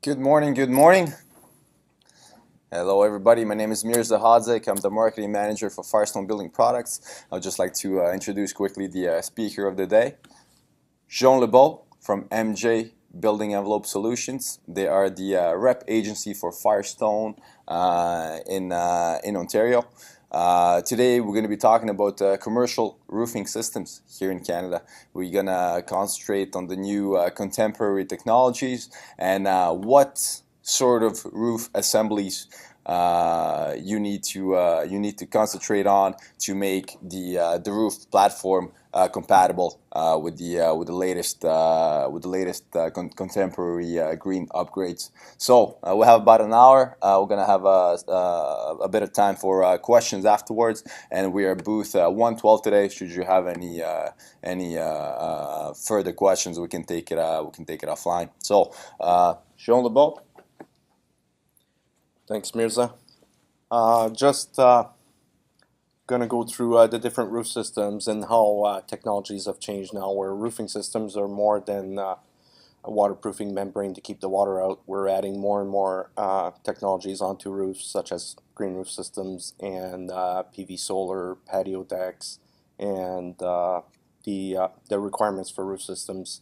Good morning, good morning. Hello everybody, my name is Mirza Hadzik. I'm the marketing manager for Firestone Building Products. I'd just like to introduce quickly the speaker of the day, LeBeau from MJ Building Envelope Solutions. They are the rep agency for Firestone in Ontario. Today we're going to be talking about commercial roofing systems here in Canada. We're going to concentrate on the new contemporary technologies and what sort of roof assemblies you need to concentrate on to make the roof platform compatible with the latest contemporary green upgrades. So we'll have about an hour. We're gonna have a bit of time for questions afterwards, and we are booth 112 today. Should you have any further questions, we can take it offline. So Jean LeBeau. Thanks, Mirza. Just going to go through the different roof systems and how technologies have changed now, where roofing systems are more than a waterproofing membrane to keep the water out. We're adding more and more technologies onto roofs, such as green roof systems and PV solar, patio decks, and the requirements for roof systems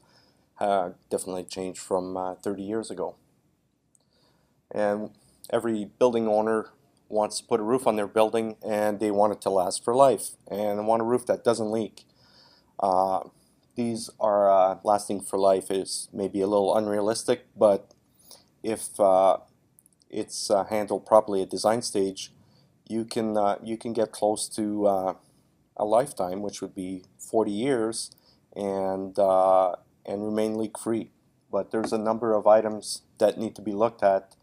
definitely changed from 30 years ago. And every building owner wants to put a roof on their building, and they want it to last for life, and they want a roof that doesn't leak. These are lasting for life is maybe a little unrealistic, but if it's handled properly at design stage, you can get close to a lifetime, which would be 40 years, and remain leak free. But there's a number of items that need to be looked at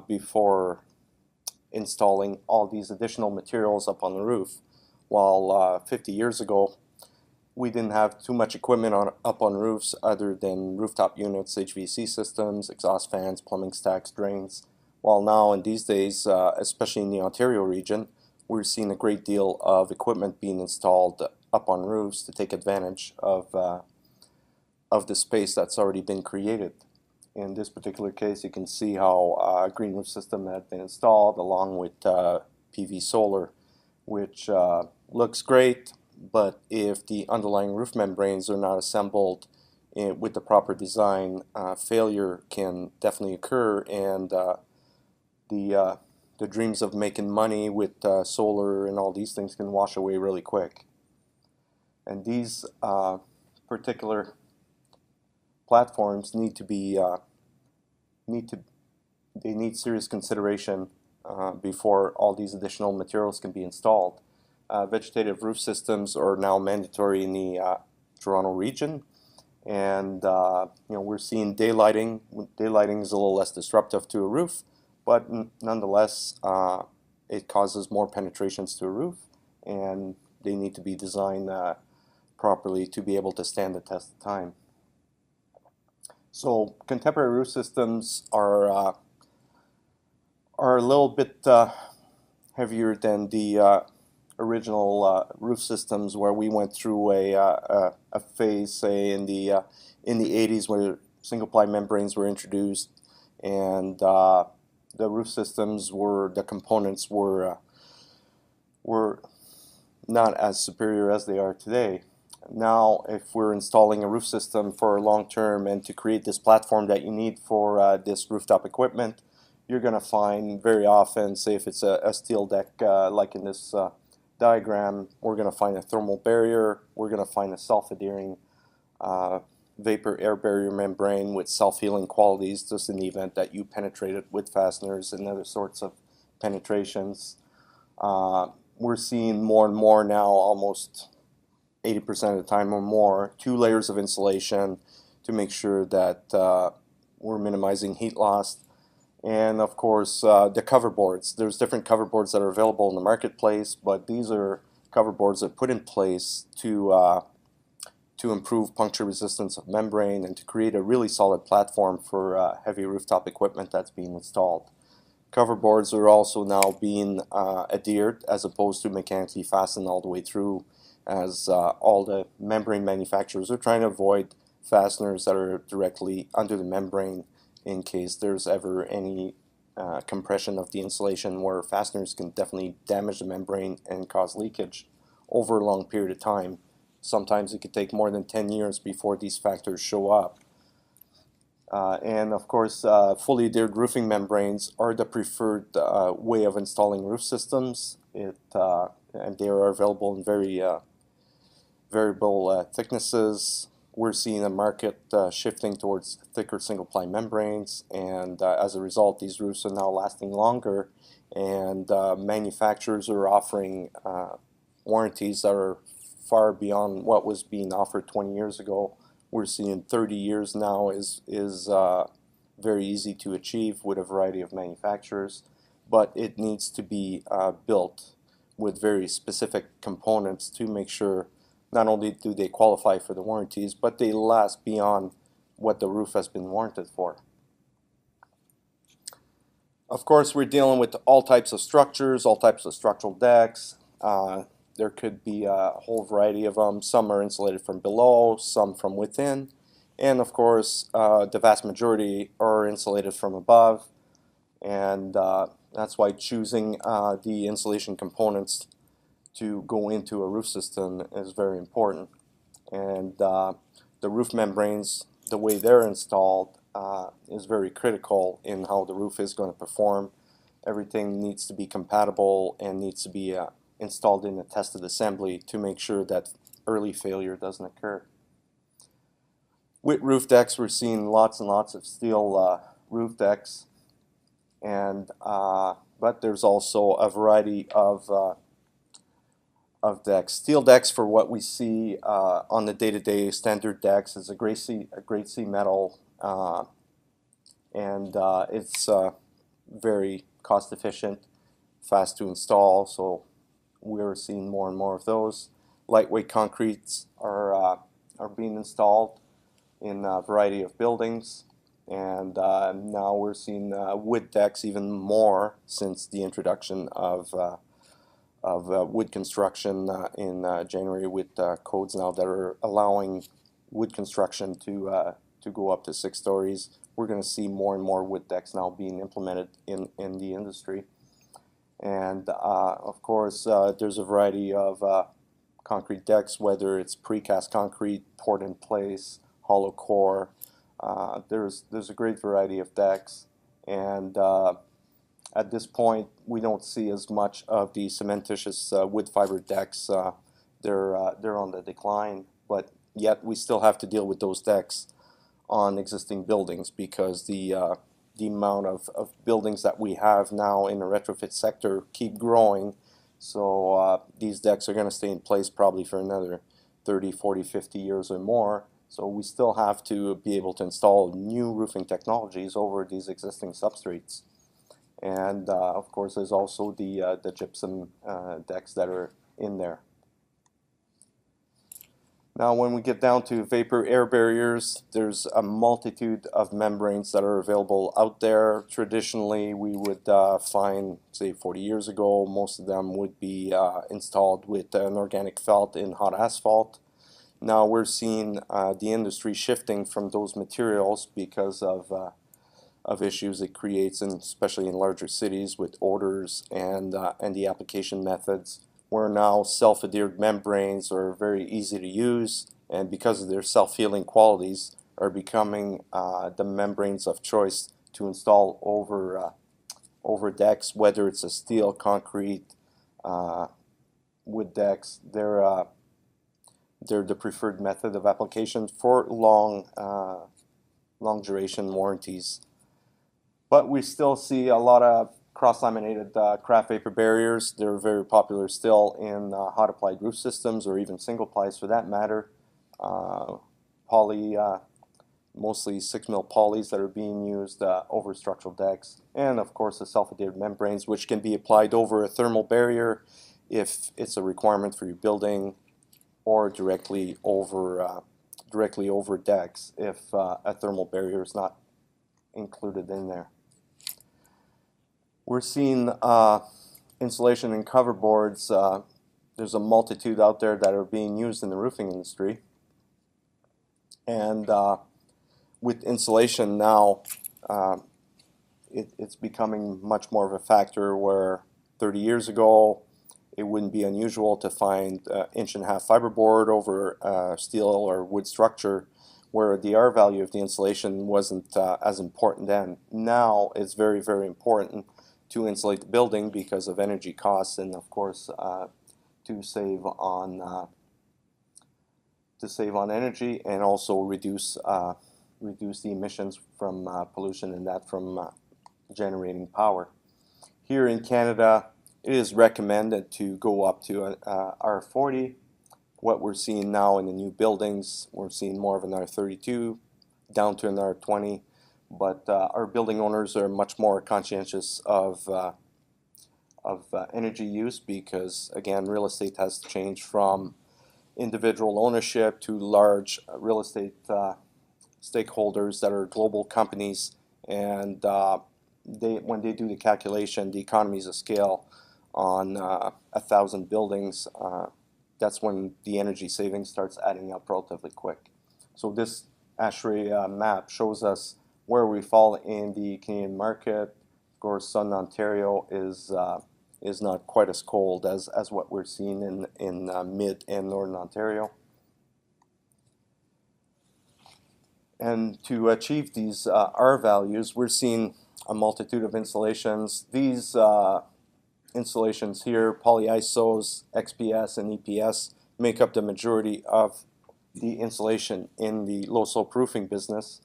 before installing all these additional materials up on the roof. While 50 years ago we didn't have too much equipment up on roofs other than rooftop units, HVAC systems, exhaust fans, plumbing stacks, drains. While now in these days, especially in the Ontario region, we're seeing a great deal of equipment being installed up on roofs to take advantage of the space that's already been created. In this particular case, you can see how a green roof system had been installed along with PV solar, which looks great, but if the underlying roof membranes are not assembled with the proper design, failure can definitely occur, and the dreams of making money with solar and all these things can wash away really quick. And these particular platforms need to be they need serious consideration before all these additional materials can be installed. Vegetative roof systems are now mandatory in the Toronto region, and we're seeing daylighting. Daylighting is a little less disruptive to a roof, but nonetheless it causes more penetrations to a roof, and they need to be designed properly to be able to stand the test of time. So contemporary roof systems are a little bit heavier than the original roof systems, where we went through a phase, say in the 80s, where single-ply membranes were introduced, and the roof systems the components were not as superior as they are today. Now, if we're installing a roof system for long term and to create this platform that you need for this rooftop equipment, you're going to find very often, say if it's a steel deck like in this diagram, we're going to find a thermal barrier, we're going to find a self-adhering vapor air barrier membrane with self-healing qualities, just in the event that you penetrate it with fasteners and other sorts of penetrations. We're seeing more and more now, almost 80% of the time or more, 2 layers of insulation to make sure that we're minimizing heat loss. And of course the coverboards. There's different coverboards that are available in the marketplace, but these are coverboards that are put in place to improve puncture resistance of membrane and to create a really solid platform for heavy rooftop equipment that's being installed. Coverboards are also now being adhered as opposed to mechanically fastened all the way through, as all the membrane manufacturers are trying to avoid fasteners that are directly under the membrane in case there's ever any compression of the insulation, where fasteners can definitely damage the membrane and cause leakage over a long period of time. Sometimes it could take more than 10 years before these factors show up. And of course, fully adhered roofing membranes are the preferred way of installing roof systems. And they are available in very variable thicknesses. We're seeing a market shifting towards thicker single-ply membranes, and as a result, these roofs are now lasting longer, and manufacturers are offering warranties that are far beyond what was being offered 20 years ago. We're seeing 30 years now is very easy to achieve with a variety of manufacturers, but it needs to be built with very specific components to make sure not only do they qualify for the warranties, but they last beyond what the roof has been warranted for. Of course, we're dealing with all types of structures, all types of structural decks. There could be a whole variety of them. Some are insulated from below, some from within, and of course, the vast majority are insulated from above. And that's why choosing the insulation components to go into a roof system is very important. And the roof membranes, the way they're installed, is very critical in how the roof is going to perform. Everything needs to be compatible and needs to be installed in a tested assembly to make sure that early failure doesn't occur. With roof decks, we're seeing lots and lots of steel roof decks, and but there's also a variety of decks. Steel decks, for what we see on the day-to-day standard decks, is a grade C metal, and it's very cost efficient, fast to install, so we're seeing more and more of those. Lightweight concretes are being installed in a variety of buildings, and now we're seeing wood decks even more since the introduction of wood construction in January, with codes now that are allowing wood construction to go up to 6 stories. We're going to see more and more wood decks now being implemented in the industry. And of course, there's a variety of concrete decks, whether it's precast concrete, poured in place, hollow core. There's a great variety of decks, and at this point, we don't see as much of the cementitious wood fiber decks. They're on the decline, but yet we still have to deal with those decks on existing buildings, because the amount of buildings that we have now in the retrofit sector keep growing. So these decks are going to stay in place probably for another 30, 40, 50 years or more. So we still have to be able to install new roofing technologies over these existing substrates. And of course, there's also the gypsum decks that are in there. Now, when we get down to vapor air barriers, there's a multitude of membranes that are available out there. Traditionally, we would find, say 40 years ago, most of them would be installed with an organic felt in hot asphalt. Now we're seeing the industry shifting from those materials because of issues it creates, and especially in larger cities with odors and the application methods. Where now self-adhered membranes are very easy to use, and because of their self-healing qualities, are becoming the membranes of choice to install over decks, whether it's a steel, concrete, wood decks. They're the preferred method of application for long duration warranties. But we still see a lot of cross-laminated craft vapor barriers. They're very popular still in hot applied roof systems, or even single-plies for that matter. Mostly 6mm polys that are being used over structural decks, and of course the self-adhered membranes, which can be applied over a thermal barrier if it's a requirement for your building, or directly over decks if a thermal barrier is not included in there. We're seeing insulation and coverboards. There's a multitude out there that are being used in the roofing industry. And with insulation now, it's becoming much more of a factor where 30 years ago it wouldn't be unusual to find 1.5-inch fiberboard over steel or wood structure, where the R value of the insulation wasn't as important then. Now it's very, very important to insulate the building because of energy costs, and of course to save on energy, and also reduce the emissions from pollution and that from generating power. Here in Canada, it is recommended to go up to an R40. What we're seeing now in the new buildings, we're seeing more of an R32 down to an R20, but our building owners are much more conscientious of energy use because, again, real estate has changed from individual ownership to large real estate stakeholders that are global companies, and when they do the calculation, the economies of scale on 1,000 buildings, that's when the energy savings starts adding up relatively quick. So this ASHRAE map shows us where we fall in the Canadian market. Of course, Southern Ontario is not quite as cold as what we're seeing in mid and northern Ontario. And to achieve these R values, we're seeing a multitude of installations. These installations here, Polyisos, XPS, and EPS, make up the majority of the insulation in the low slope roofing business.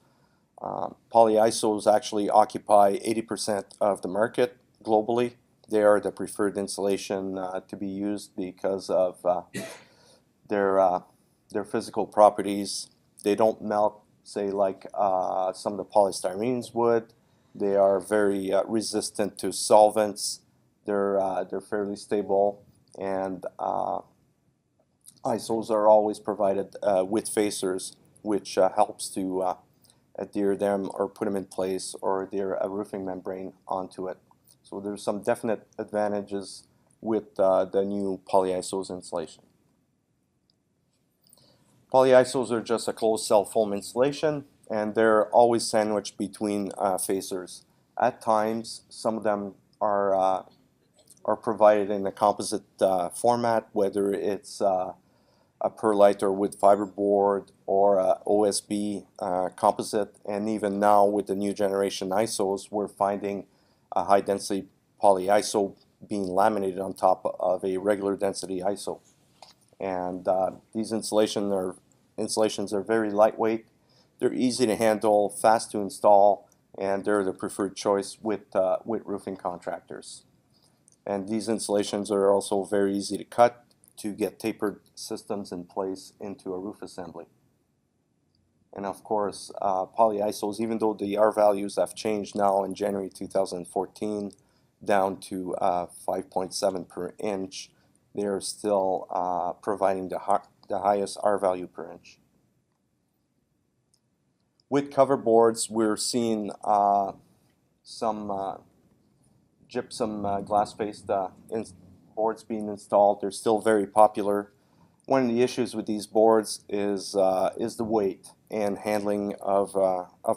Polyisos actually occupy 80% of the market globally. They are the preferred insulation to be used because of their physical properties. They don't melt, say, like some of the polystyrenes would. They are very resistant to solvents. They're fairly stable, and ISOs are always provided with facers, which helps to adhere them or put them in place or adhere a roofing membrane onto it. So there's some definite advantages with the new Polyisos insulation. Polyisos are just a closed cell foam insulation, and they're always sandwiched between facers. At times, some of them are provided in a composite format, whether it's a perlite or wood fiberboard or a OSB composite, and even now with the new generation ISOs, we're finding a high density polyiso being laminated on top of a regular density ISO. And these installations are very lightweight. They're easy to handle, fast to install, and they're the preferred choice with roofing contractors. And these installations are also very easy to cut to get tapered systems in place into a roof assembly. And of course, Polyisos, even though the R values have changed now in January 2014 down to 5.7 per inch, they are still providing the highest R value per inch. With coverboards, we're seeing some gypsum glass-faced boards being installed. They're still very popular. One of the issues with these boards is the weight and handling of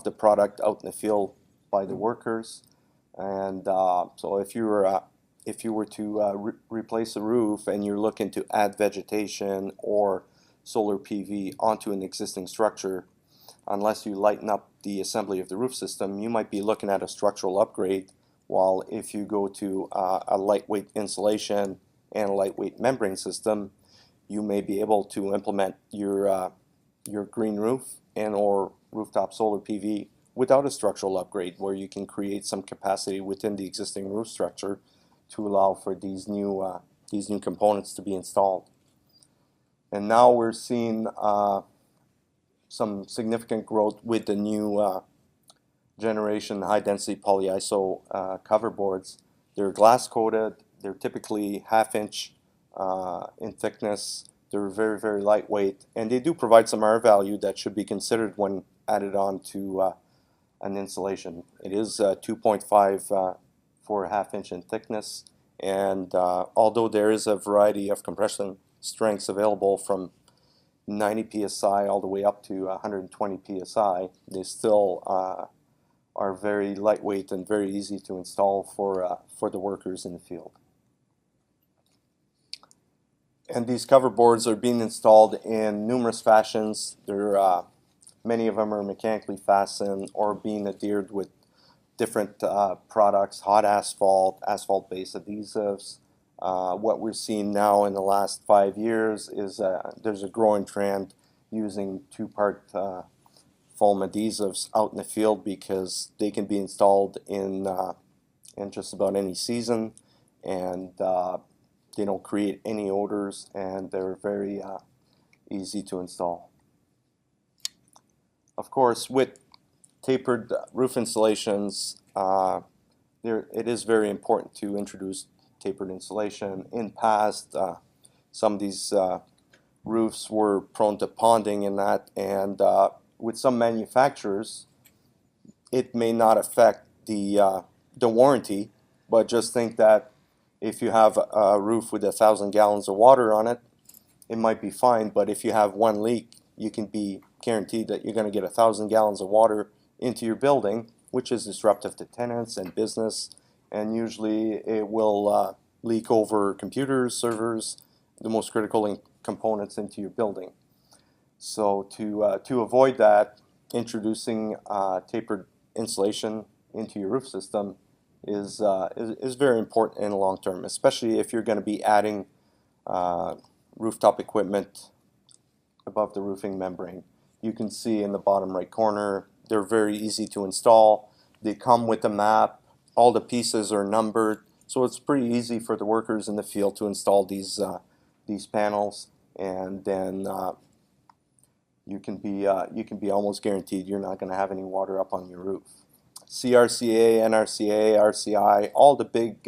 the product out in the field by the workers. And so if you were to replace a roof and you're looking to add vegetation or solar PV onto an existing structure, unless you lighten up the assembly of the roof system, you might be looking at a structural upgrade. While if you go to a lightweight insulation and a lightweight membrane system, you may be able to implement your green roof and or rooftop solar PV without a structural upgrade, where you can create some capacity within the existing roof structure to allow for these new components to be installed. And now we're seeing some significant growth with the new generation high-density polyiso coverboards. They're glass-coated. They're typically 1/2 inch in thickness. They're very, very lightweight, and they do provide some R value that should be considered when added on to an insulation. It is 2.5 for 1/2 inch in thickness, and although there is a variety of compression strengths available from 90 psi all the way up to 120 psi, they still are very lightweight and very easy to install for the workers in the field. And these cover boards are being installed in numerous fashions. Many of them are mechanically fastened or being adhered with different products, hot asphalt, asphalt-based adhesives. What we're seeing now in the last 5 years is there's a growing trend using two-part foam adhesives out in the field because they can be installed in just about any season, and they don't create any odors, and they're very easy to install. Of course, with tapered roof installations, it is very important to introduce tapered insulation. In past, some of these roofs were prone to ponding and that, and with some manufacturers, it may not affect the warranty, but just think that if you have a roof with 1,000 gallons of water on it, it might be fine, but if you have one leak, you can be guaranteed that you're going to get 1,000 gallons of water into your building, which is disruptive to tenants and business, and usually it will leak over computers, servers, the most critical components into your building. So to avoid that, introducing tapered insulation into your roof system is very important in the long term, especially if you're going to be adding rooftop equipment above the roofing membrane. You can see in the bottom right corner, they're very easy to install. They come with a map. All the pieces are numbered, so it's pretty easy for the workers in the field to install these panels, and then you can be almost guaranteed you're not going to have any water up on your roof. CRCA, NRCA, RCI, all the big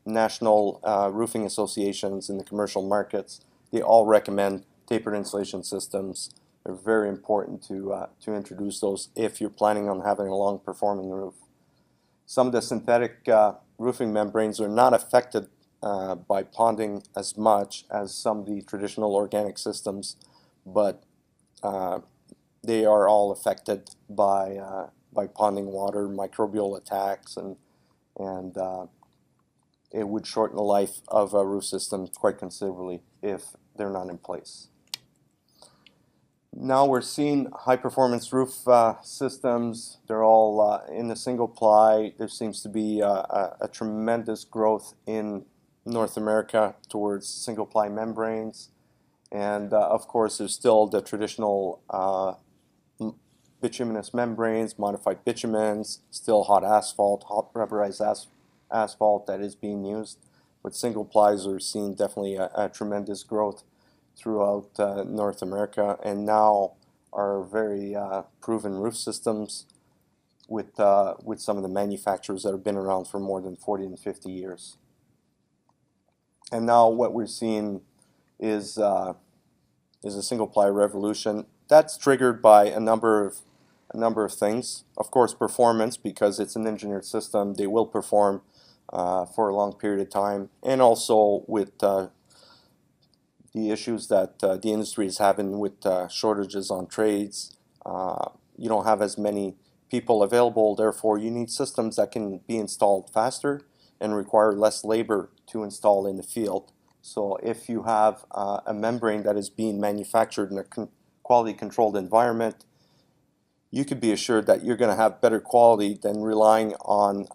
national roofing associations in the commercial markets, they all recommend tapered insulation systems. They're very important to introduce those if you're planning on having a long performing roof. Some of the synthetic roofing membranes are not affected by ponding as much as some of the traditional organic systems, but they are all affected by ponding water, microbial attacks, and it would shorten the life of a roof system quite considerably if they're not in place. Now we're seeing high-performance roof systems. They're all in the single-ply. There seems to be a tremendous growth in North America towards single-ply membranes. And of course, there's still the traditional bituminous membranes, modified bitumens, still hot asphalt, hot rubberized asphalt that is being used. But single-plies are seeing definitely a tremendous growth throughout North America, and now are very proven roof systems with some of the manufacturers that have been around for more than 40 and 50 years. And now what we're seeing is a single-ply revolution that's triggered by a number of things. Of course, performance, because it's an engineered system, they will perform for a long period of time, and also with the issues that the industry is having with shortages on trades. You don't have as many people available, therefore you need systems that can be installed faster and require less labor to install in the field. So if you have a membrane that is being manufactured in a quality controlled environment, you could be assured that you're going to have better quality than relying on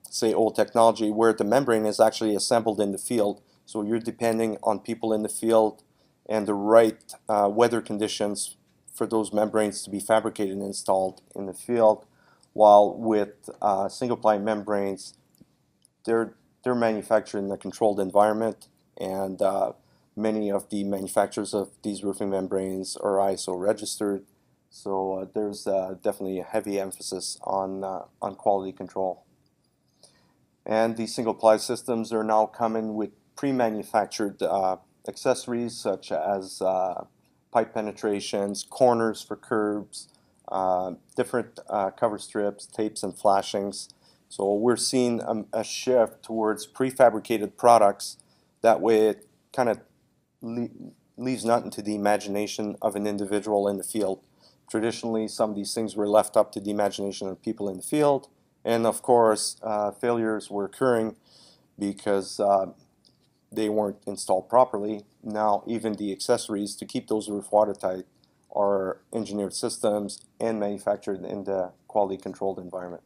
say old technology where the membrane is actually assembled in the field. So you're depending on people in the field and the right weather conditions for those membranes to be fabricated and installed in the field. While with single-ply membranes, they're manufactured in a controlled environment, and many of the manufacturers of these roofing membranes are ISO registered. So there's definitely a heavy emphasis on quality control. And these single-ply systems are now coming with pre-manufactured accessories such as pipe penetrations, corners for curbs, different cover strips, tapes, and flashings. So we're seeing a shift towards prefabricated products. That way it kind of leaves nothing to the imagination of an individual in the field. Traditionally, some of these things were left up to the imagination of people in the field, and of course, failures were occurring because they weren't installed properly. Now, even the accessories to keep those roofs watertight are engineered systems and manufactured in the quality-controlled environment.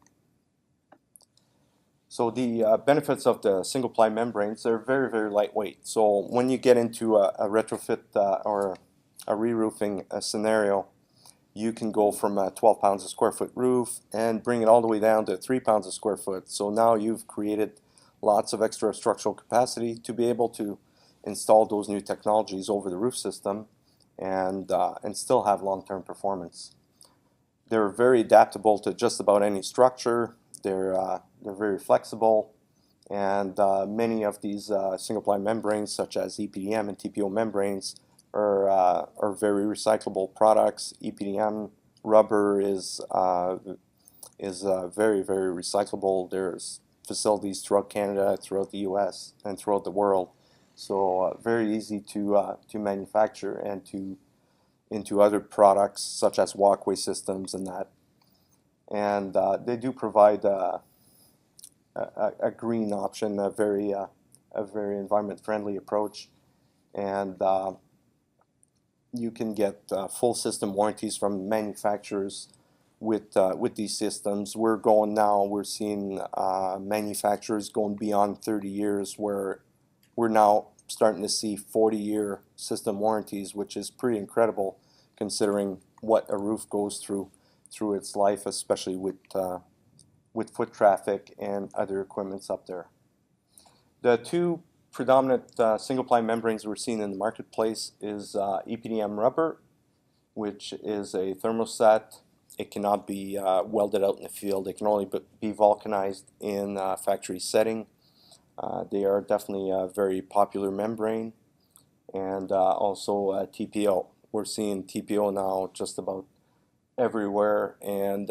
So the benefits of the single-ply membranes, they're very, very lightweight. So when you get into a retrofit or a re-roofing scenario, you can go from 12 pounds a square foot roof and bring it all the way down to 3 pounds a square foot. So now you've created lots of extra structural capacity to be able to install those new technologies over the roof system and still have long-term performance. They're very adaptable to just about any structure. They're very flexible, and many of these single-ply membranes, such as EPDM and TPO membranes, are very recyclable products. EPDM rubber is very, very recyclable. There's facilities throughout Canada, throughout the US, and throughout the world. So very easy to manufacture and into other products such as walkway systems and that. And they do provide a green option, a very environment-friendly approach, and you can get full system warranties from manufacturers with these systems. We're seeing manufacturers going beyond 30 years, where we're now starting to see 40-year system warranties, which is pretty incredible considering what a roof goes through its life, especially with foot traffic and other equipments up there. The two predominant single-ply membranes we're seeing in the marketplace is EPDM rubber, which is a thermoset. It cannot be welded out in the field. It can only be vulcanized in a factory setting. They are definitely a very popular membrane. And also TPO. We're seeing TPO now just about everywhere and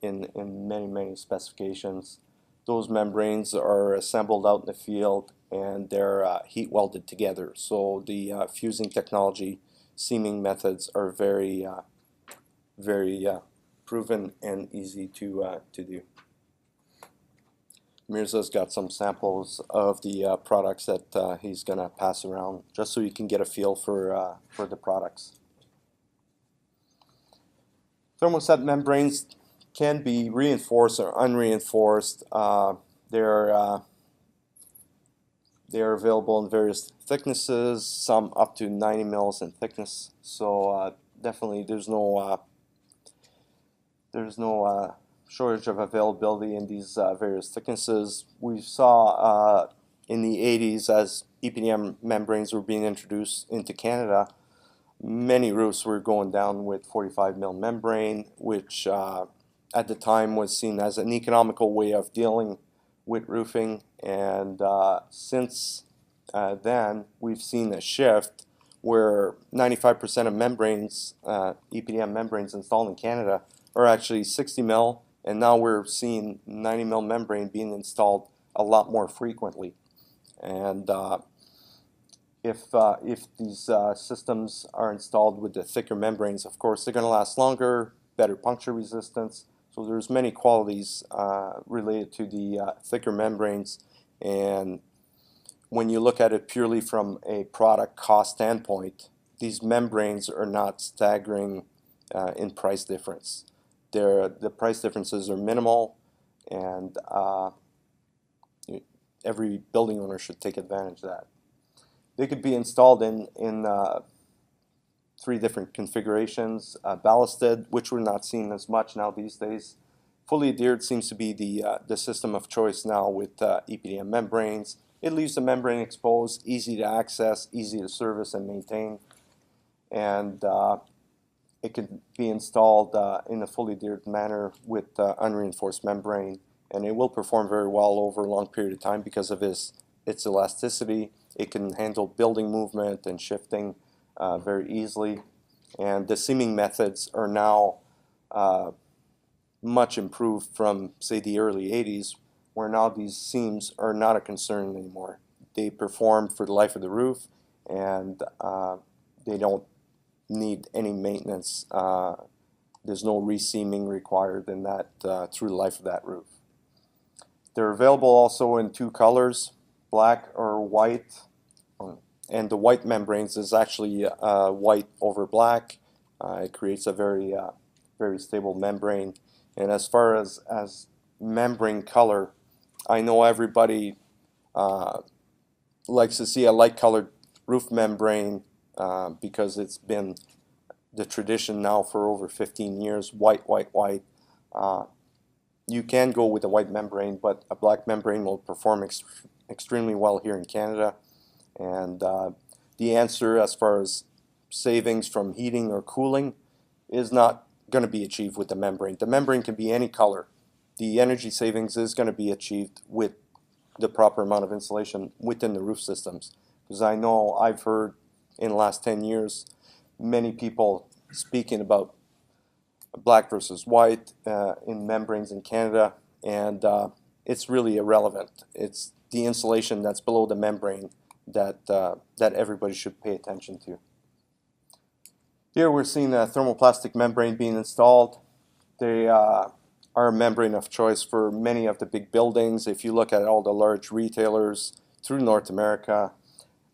in many specifications. Those membranes are assembled out in the field and they're heat welded together. So the fusing technology, seaming methods are very proven and easy to do. Mirza's got some samples of the products that he's going to pass around, just so you can get a feel for the products. Thermoset membranes can be reinforced or unreinforced. They're available in various thicknesses, some up to 90 mils in thickness. So definitely there's no shortage of availability in these various thicknesses. We saw in the 80s, as EPDM membranes were being introduced into Canada, many roofs were going down with 45 mil membrane, which at the time was seen as an economical way of dealing with roofing. And since then, we've seen a shift where 95% of membranes, EPDM membranes installed in Canada, are actually 60 mil, and now we're seeing 90 mil membrane being installed a lot more frequently. And if these systems are installed with the thicker membranes, of course, they're going to last longer, better puncture resistance. So there's many qualities related to the thicker membranes. And when you look at it purely from a product cost standpoint, these membranes are not staggering in price difference. The price differences are minimal, and every building owner should take advantage of that. They could be installed in 3 different configurations. Ballasted, which we're not seeing as much now these days. Fully adhered seems to be the system of choice now with EPDM membranes. It leaves the membrane exposed, easy to access, easy to service and maintain, and it can be installed in a fully adhered manner with unreinforced membrane, and it will perform very well over a long period of time because of its elasticity. It can handle building movement and shifting very easily, and the seaming methods are now much improved from, say, the early 80s, where now these seams are not a concern anymore. They perform for the life of the roof, and they don't need any maintenance There's no reseaming required in that through the life of that roof. They're available also in two colors, black or white. And the white membranes is actually white over black. It creates a very stable membrane. And as far as membrane color, I know everybody likes to see a light colored roof membrane because it's been the tradition now for over 15 years, white, white, white. You can go with a white membrane, but a black membrane will perform extremely well here in Canada. And the answer as far as savings from heating or cooling is not going to be achieved with the membrane. The membrane can be any color. The energy savings is going to be achieved with the proper amount of insulation within the roof systems. Because I know I've heard in the last 10 years many people speaking about black versus white in membranes in Canada, and it's really irrelevant. It's the insulation that's below the membrane that everybody should pay attention to. Here we're seeing a thermoplastic membrane being installed. They are a membrane of choice for many of the big buildings. If you look at all the large retailers through North America,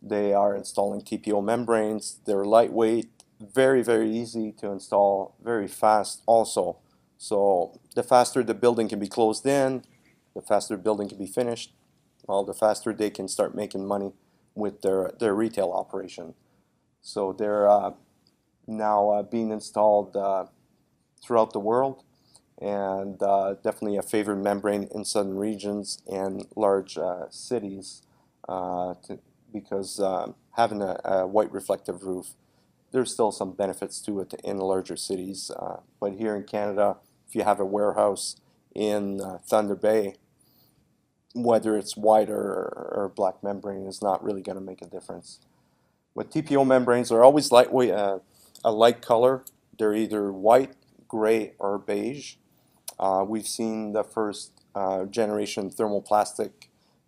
they are installing TPO membranes. They're lightweight, very, very easy to install, very fast also. So the faster the building can be closed in, the faster the building can be finished, well, the faster they can start making money with their retail operation. So they're now being installed throughout the world, and definitely a favored membrane in southern regions and large cities because having a white reflective roof, there's still some benefits to it in larger cities. But here in Canada, if you have a warehouse in Thunder Bay, whether it's white or black membrane is not really going to make a difference. But TPO membranes are always lightweight, a light color. They're either white, gray, or beige. We've seen the first generation thermoplastic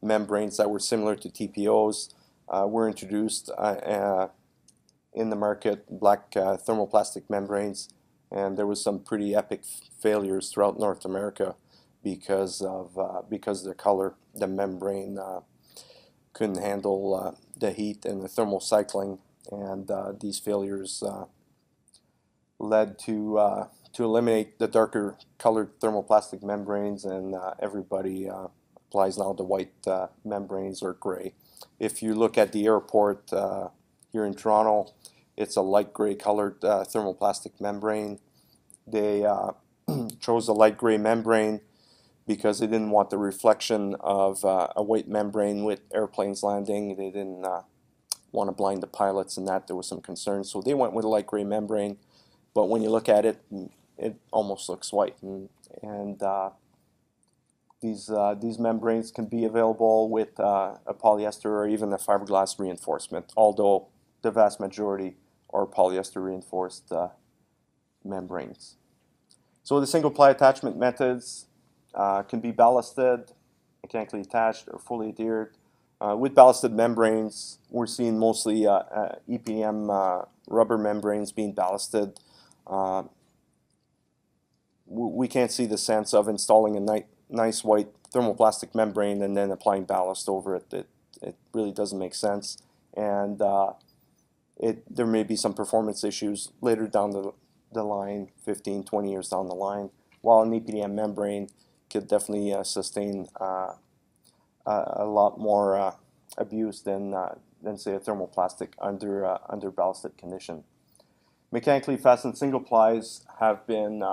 membranes that were similar to TPOs were introduced in the market, black thermoplastic membranes, and there was some pretty epic failures throughout North America because of the color. The membrane couldn't handle the heat and the thermal cycling, and these failures led to eliminate the darker colored thermoplastic membranes, and everybody applies now the white membranes or gray. If you look at the airport here in Toronto, it's a light gray colored thermoplastic membrane. They chose a light gray membrane because they didn't want the reflection of a white membrane with airplanes landing. They didn't want to blind the pilots, and that there was some concern. So they went with a light gray membrane, but when you look at it, it almost looks white. And these membranes can be available with a polyester or even a fiberglass reinforcement, although the vast majority are polyester reinforced membranes. So the single-ply attachment methods can be ballasted, mechanically attached, or fully adhered. With ballasted membranes, we're seeing mostly EPDM rubber membranes being ballasted. We can't see the sense of installing a nice white thermoplastic membrane and then applying ballast over it. It really doesn't make sense, and there may be some performance issues later down the line, 15, 20 years down the line, while an EPDM membrane could definitely sustain a lot more abuse than say a thermoplastic under ballasted condition. Mechanically fastened single plies have been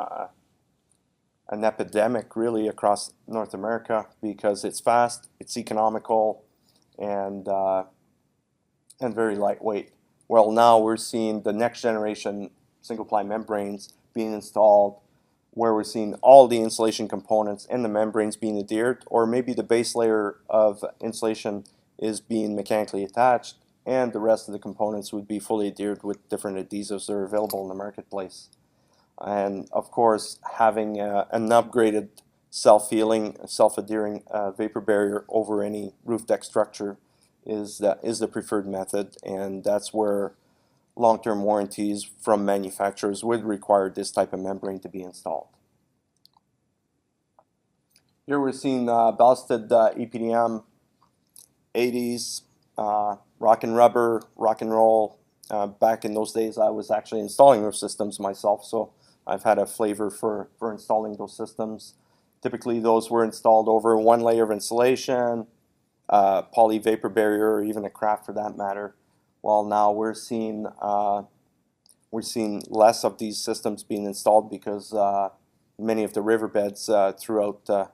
an epidemic really across North America because it's fast, it's economical, and very lightweight. Well, now we're seeing the next generation single-ply membranes being installed, where we're seeing all the insulation components and the membranes being adhered, or maybe the base layer of insulation is being mechanically attached, and the rest of the components would be fully adhered with different adhesives that are available in the marketplace. And of course, having an upgraded self-healing, self-adhering vapor barrier over any roof deck structure is the preferred method, and that's where long-term warranties from manufacturers would require this type of membrane to be installed. Here we're seeing Ballasted EPDM 80s, rock and rubber, rock and roll. Back in those days I was actually installing roof systems myself, so I've had a flavor for installing those systems. Typically those were installed over one layer of insulation, poly vapor barrier, or even a craft for that matter. While now we're seeing less of these systems being installed because many of the riverbeds throughout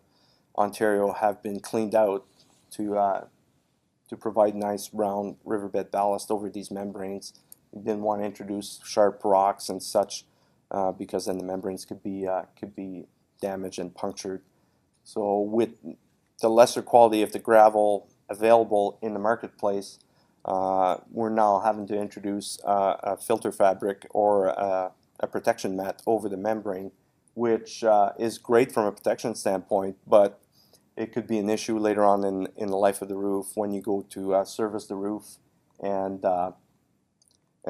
Ontario have been cleaned out to provide nice round riverbed ballast over these membranes. We didn't want to introduce sharp rocks and such because then the membranes could be damaged and punctured. So with the lesser quality of the gravel available in the marketplace, we're now having to introduce a filter fabric or a protection mat over the membrane, which is great from a protection standpoint, but it could be an issue later on in the life of the roof when you go to service the roof and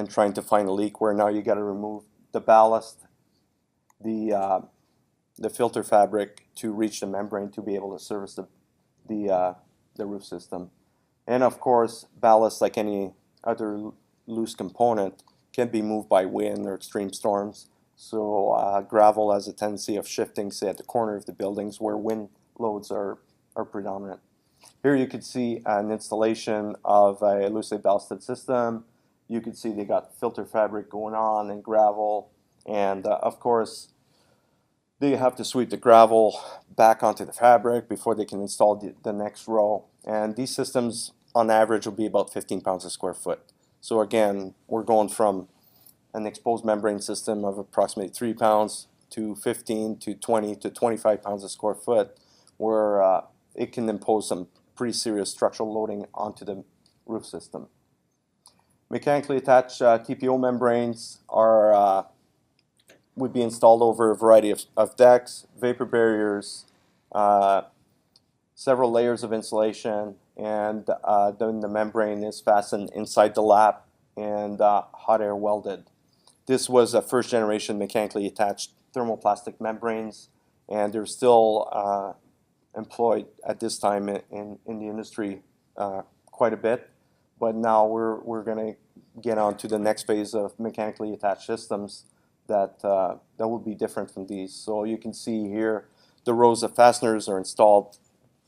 trying to find a leak, where now you got to remove the ballast, the filter fabric to reach the membrane to be able to service the roof system. And of course, ballast, like any other loose component, can be moved by wind or extreme storms. So gravel has a tendency of shifting, say, at the corner of the buildings where wind loads are predominant. Here you could see an installation of a loosely ballasted system. You could see they got filter fabric going on and gravel, and of course they have to sweep the gravel back onto the fabric before they can install the next row. And these systems on average will be about 15 pounds a square foot. So again, we're going from an exposed membrane system of approximately 3 pounds to 15 to 20 to 25 pounds a square foot, where it can impose some pretty serious structural loading onto the roof system. Mechanically attached TPO membranes would be installed over a variety of decks, vapor barriers, several layers of insulation, and then the membrane is fastened inside the lap and hot air welded. This was a first generation mechanically attached thermoplastic membranes, and they're still employed at this time in the industry quite a bit. But now we're going to get on to the next phase of mechanically attached systems that will be different from these. So you can see here the rows of fasteners are installed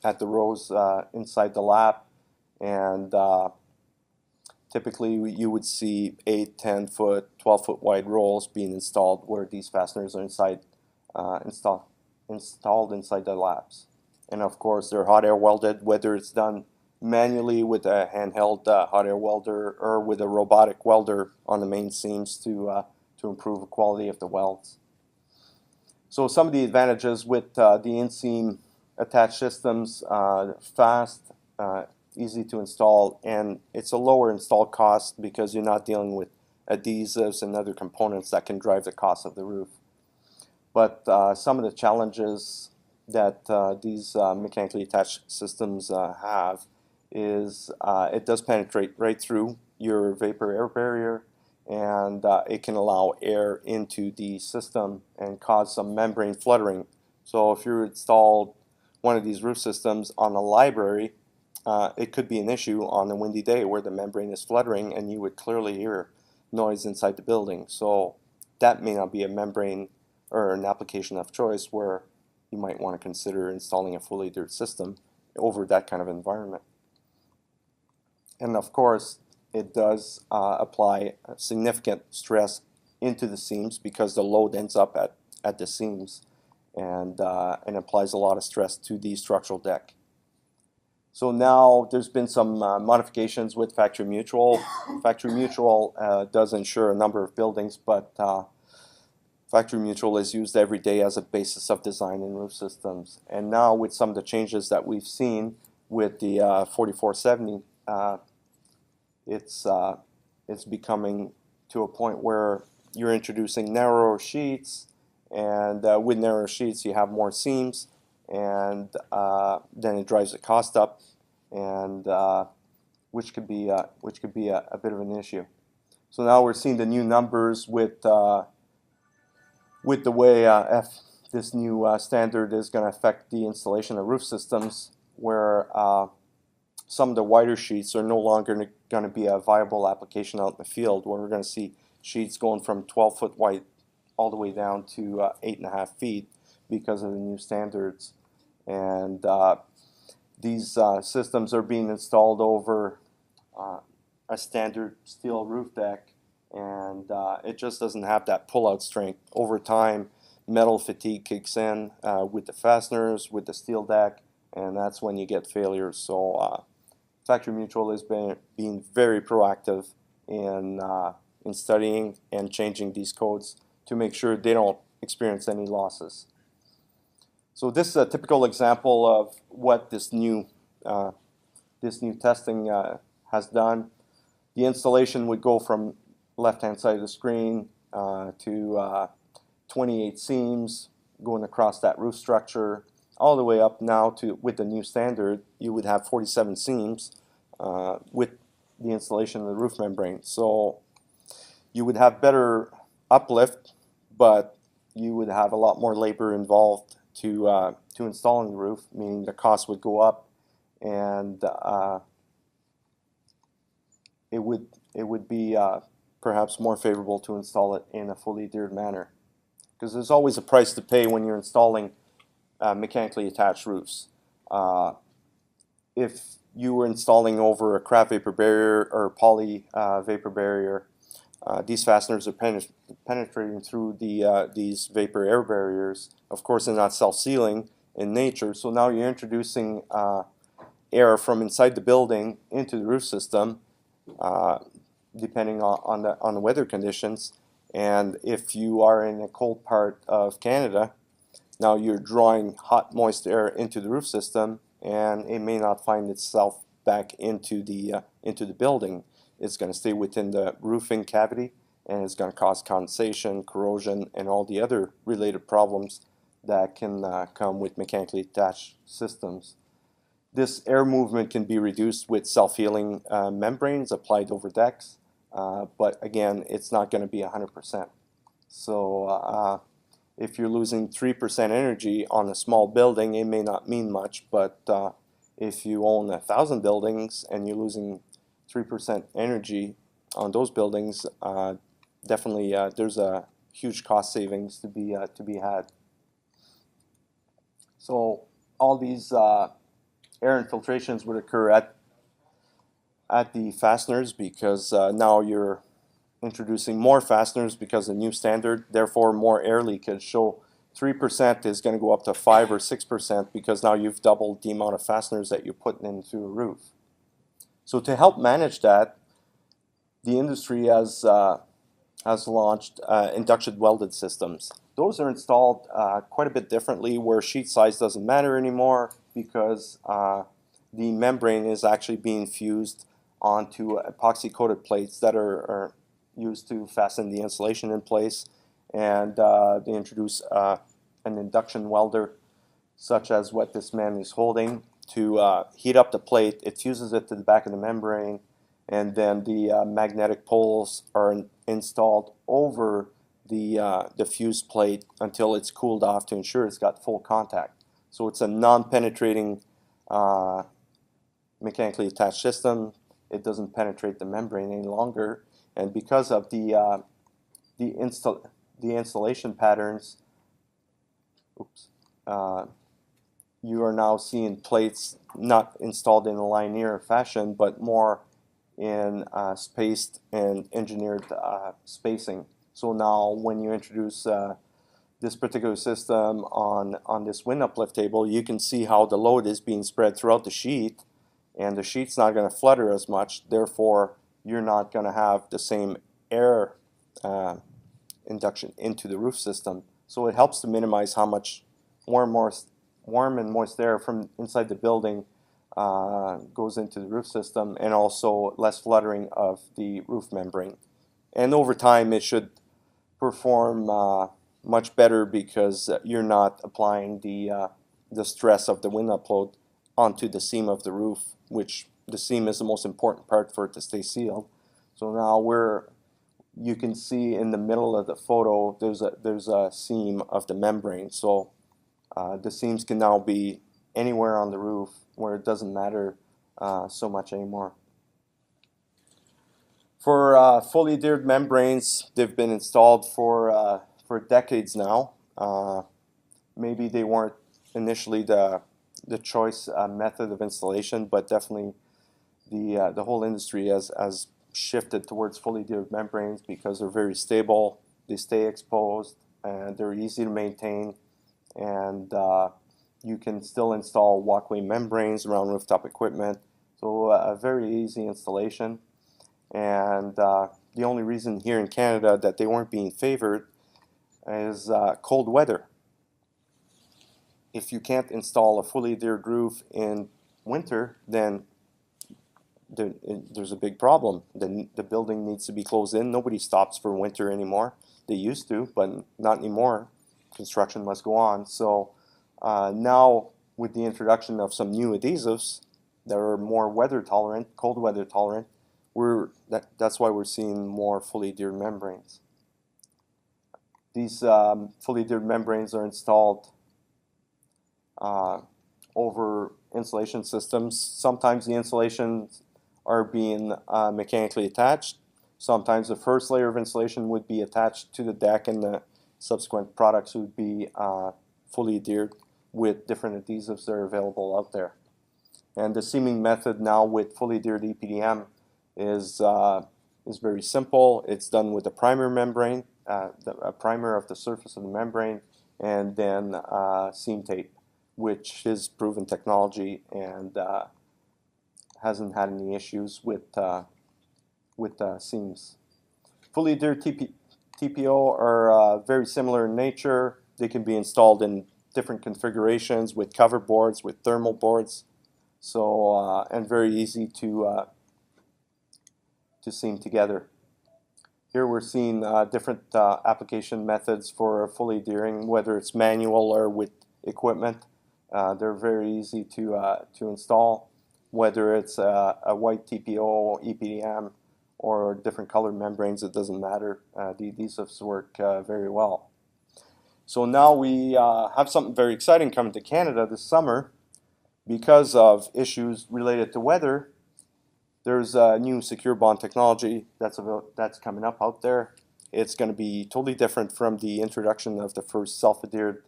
at the rows inside the lap, and typically you would see 8, 10 foot, 12 foot wide rolls being installed where these fasteners are installed inside the laps. And of course they're hot air welded, whether it's done manually with a handheld hot air welder or with a robotic welder on the main seams to improve the quality of the welds. So some of the advantages with the inseam attached systems: fast, easy to install, and it's a lower install cost because you're not dealing with adhesives and other components that can drive the cost of the roof. But some of the challenges that these mechanically attached systems have is it does penetrate right through your vapor air barrier, and it can allow air into the system and cause some membrane fluttering. So if you installed one of these roof systems on a library, it could be an issue on a windy day where the membrane is fluttering and you would clearly hear noise inside the building. So that may not be a membrane or an application of choice where you might want to consider installing a fully adhered system over that kind of environment. And of course, it does apply significant stress into the seams because the load ends up at the seams, and applies a lot of stress to the structural deck. So now there's been some modifications with Factory Mutual. Factory Mutual does insure a number of buildings, but Factory Mutual is used every day as a basis of design in roof systems. And now with some of the changes that we've seen with the 4470, it's becoming to a point where you're introducing narrower sheets, and with narrower sheets you have more seams, and then it drives the cost up, and which could be a bit of an issue. So now we're seeing the new numbers with the way this new standard is going to affect the installation of roof systems, where some of the wider sheets are no longer going to be a viable application out in the field, where we're going to see sheets going from 12-foot wide all the way down to 8.5 feet because of the new standards. And these systems are being installed over a standard steel roof deck, and it just doesn't have that pull-out strength. Over time, metal fatigue kicks in with the fasteners, with the steel deck, and that's when you get failures. So Factory Mutual has been being very proactive in studying and changing these codes to make sure they don't experience any losses. So this is a typical example of what this new testing has done. The installation would go from left-hand side of the screen to 28 seams going across that roof structure, all the way up now to, with the new standard, you would have 47 seams with the installation of the roof membrane. So you would have better uplift, but you would have a lot more labor involved to installing the roof, meaning the cost would go up, and it would be perhaps more favorable to install it in a fully adhered manner, because there's always a price to pay when you're installing mechanically attached roofs. If you were installing over a craft vapor barrier or poly vapor barrier, these fasteners are penetrating through these vapor air barriers. Of course, they're not self-sealing in nature, so now you're introducing air from inside the building into the roof system, depending on the weather conditions. And if you are in a cold part of Canada, now you're drawing hot, moist air into the roof system, and it may not find itself back into the building. It's going to stay within the roofing cavity, and it's going to cause condensation, corrosion, and all the other related problems that can come with mechanically attached systems. This air movement can be reduced with self-healing membranes applied over decks, but again, it's not going to be 100%. So if you're losing 3% energy on a small building, it may not mean much, but if you own 1,000 buildings and you're losing 3% energy on those buildings, definitely there's a huge cost savings to be had. So all these air infiltrations would occur at the fasteners, because now you're introducing more fasteners because of the new standard, therefore more air leakage. So 3% is going to go up to 5 or 6% because now you've doubled the amount of fasteners that you're putting into a roof. So to help manage that, the industry has launched induction welded systems. Those are installed quite a bit differently, where sheet size doesn't matter anymore, because the membrane is actually being fused onto epoxy coated plates that are used to fasten the insulation in place. And they introduce an induction welder, such as what this man is holding, to heat up the plate. It fuses it to the back of the membrane, and then the magnetic poles are installed over the fused plate until it's cooled off to ensure it's got full contact. So it's a non-penetrating mechanically attached system. It doesn't penetrate the membrane any longer, and because of the installation patterns, you are now seeing plates not installed in a linear fashion, but more in spaced and engineered spacing. So now when you introduce this particular system on this wind uplift table, you can see how the load is being spread throughout the sheet, and the sheet's not going to flutter as much. Therefore, you're not going to have the same air induction into the roof system. So it helps to minimize how much warm and moist air from inside the building goes into the roof system, and also less fluttering of the roof membrane. And over time, it should perform much better, because you're not applying the stress of the wind upload onto the seam of the roof, which the seam is the most important part for it to stay sealed. So now we're you can see in the middle of the photo there's a seam of the membrane. So the seams can now be anywhere on the roof where it doesn't matter so much anymore. For fully adhered membranes, they've been installed for decades now. Maybe they weren't initially the choice method of installation, but definitely the whole industry has shifted towards fully adhered membranes because they're very stable, they stay exposed, and they're easy to maintain, and you can still install walkway membranes around rooftop equipment. So a very easy installation. And the only reason here in Canada that they weren't being favored is cold weather. If you can't install a fully adhered roof in winter, then there's a big problem. The building needs to be closed in. Nobody stops for winter anymore. They used to, but not anymore. Construction must go on. So now with the introduction of some new adhesives that are more weather tolerant, cold weather tolerant, that's why we're seeing more fully adhered membranes. These fully adhered membranes are installed over insulation systems. Sometimes the insulations are being mechanically attached. Sometimes the first layer of insulation would be attached to the deck, and the subsequent products would be fully adhered with different adhesives that are available out there. And the seaming method now with fully adhered EPDM is very simple. It's done with a primer membrane, a primer of the surface of the membrane, and then seam tape, which is proven technology and hasn't had any issues with seams. Fully adhered TPO are very similar in nature. They can be installed in different configurations with cover boards, with thermal boards, so and very easy to seam together. Here we're seeing different application methods for fully adhering, whether it's manual or with equipment. They're very easy to install, whether it's a white TPO, EPDM, or different color membranes. It doesn't matter. The adhesives work very well. So now we have something very exciting coming to Canada this summer. Because of issues related to weather, there's a new secure bond technology that's coming up out there. It's going to be totally different from the introduction of the first self-adhered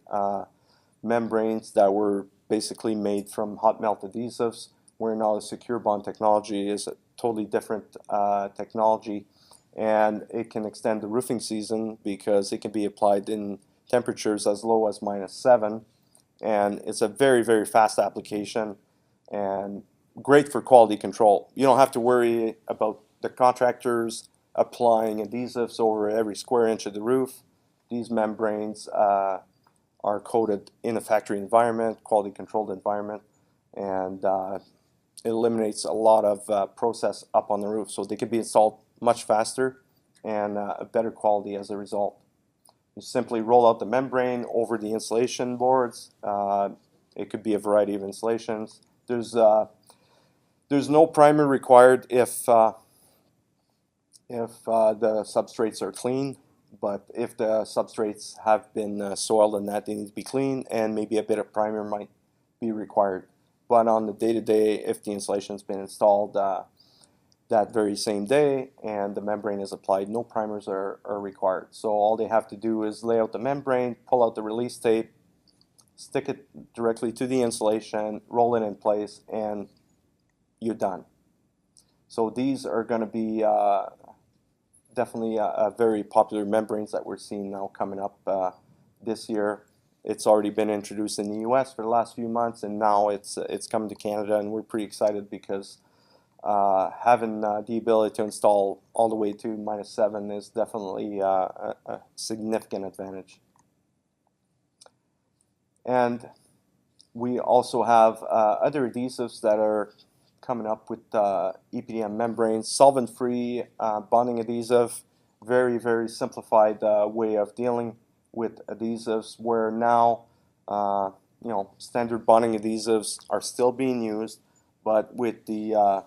membranes that were basically made from hot melt adhesives, where now the secure bond technology is a totally different technology, and it can extend the roofing season because it can be applied in temperatures as low as -7, and it's a very, very fast application and great for quality control. You don't have to worry about the contractors applying adhesives over every square inch of the roof. These membranes are coated in a factory environment, quality controlled environment, and it eliminates a lot of process up on the roof, so they can be installed much faster and a better quality as a result. You simply roll out the membrane over the insulation boards. It could be a variety of insulations. There's no primer required if the substrates are clean, but if the substrates have been soiled and that, they need to be clean, and maybe a bit of primer might be required. But on the day-to-day, if the insulation's been installed that very same day and the membrane is applied, no primers are required. So all they have to do is lay out the membrane, pull out the release tape, stick it directly to the insulation, roll it in place, and you're done. So these are going to be definitely very popular membranes that we're seeing now coming up this year. It's already been introduced in the US for the last few months, and now it's coming to Canada, and we're pretty excited because having the ability to install all the way to -7 is definitely a significant advantage. And we also have other adhesives that are coming up with EPDM membranes, solvent-free bonding adhesive, very, very simplified way of dealing with adhesives, where now standard bonding adhesives are still being used, but with the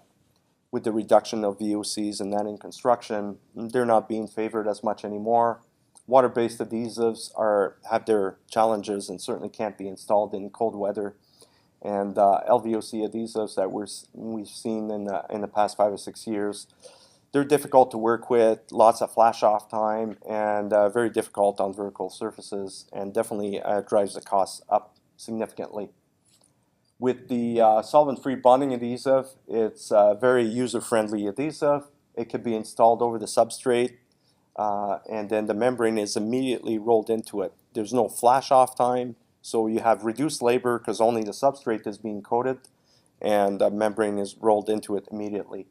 with the reduction of VOCs and that in construction, they're not being favored as much anymore. Water-based adhesives have their challenges and certainly can't be installed in cold weather. And LVOC adhesives that we've seen in the past 5 or 6 years, they're difficult to work with, lots of flash off time, and very difficult on vertical surfaces, and definitely drives the costs up significantly. With the solvent-free bonding adhesive, it's a very user-friendly adhesive. It can be installed over the substrate, and then the membrane is immediately rolled into it. There's no flash off time, so you have reduced labor because only the substrate is being coated, and the membrane is rolled into it immediately.